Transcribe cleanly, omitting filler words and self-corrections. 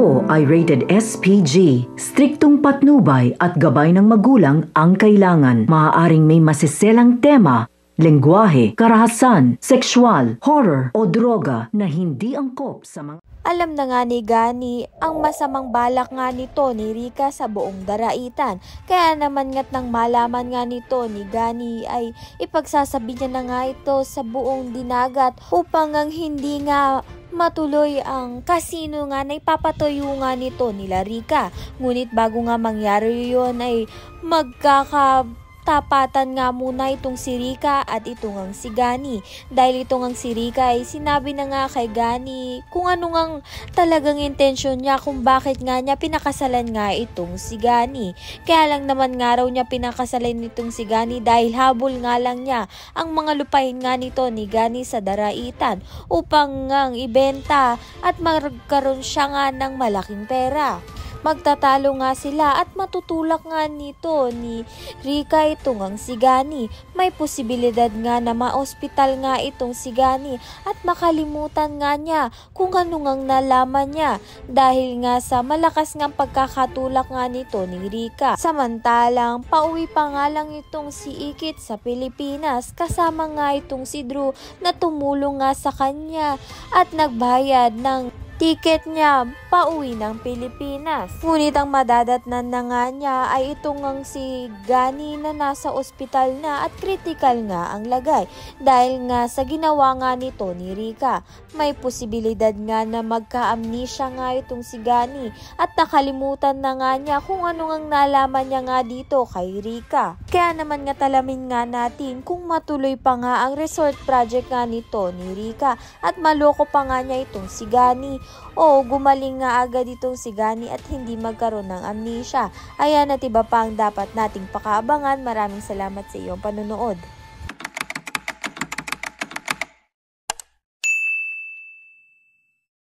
Ito ay rated SPG. Striktong patnubay at gabay ng magulang ang kailangan. Maaaring may masiselang tema, lengguwahe, karahasan, sexual, horror o droga na hindi angkop sa mga... Alam na nga ni Gani ang masamang balak nga nito ni Rica sa buong daraitan. Kaya naman nga't nang malaman nga nito ni Gani ay ipagsasabi niya na nga ito sa buong dinagat upang ang hindi nga matuloy ang kasino nga na ipapatuyo nga nito nila Rica. Ngunit bago nga mangyari yun ay tapatan nga muna itong si Rica at itong ang si Gani. Dahil itong ang si Rica ay sinabi na nga kay Gani kung ano ngang talagang intensyon niya, kung bakit nga niya pinakasalan nga itong si Gani. Kaya lang naman nga raw niya pinakasalan itong si Gani dahil habol nga lang niya ang mga lupain nga nito ni Gani sa daraitan upang ngang ibenta at magkaroon siya nga ng malaking pera. Magtatalo nga sila at matutulak nga nito ni Rica itong ang si Gani. May posibilidad nga na ma-ospital nga itong si Gani at makalimutan nga niya kung ano ngang nalaman niya dahil nga sa malakas nga pagkakatulak nga nito ni Rica. Samantalang pauwi pa nga lang itong si Ikit sa Pilipinas kasama nga itong si Drew na tumulong nga sa kanya at nagbayad ng ticket niya pauwi ng Pilipinas. Ngunit ang madadatnan na nga niya ay itong ang si Gani na nasa ospital na at critical nga ang lagay dahil nga sa ginawa nga nito ni Rica. May posibilidad nga na magka-amnesia nga itong si Gani at nakalimutan na nga niya kung ano ngang nalaman niya nga dito kay Rica. Kaya naman nga talamin nga natin kung matuloy pa nga ang resort project nga nito ni Rica at maloko pa nga niya itong si Gani o gumaling nga agad itong si Gani at hindi magkaroon ng amnesia. Ayan at iba pa ang dapat nating pakaabangan. Maraming salamat sa iyong panonood.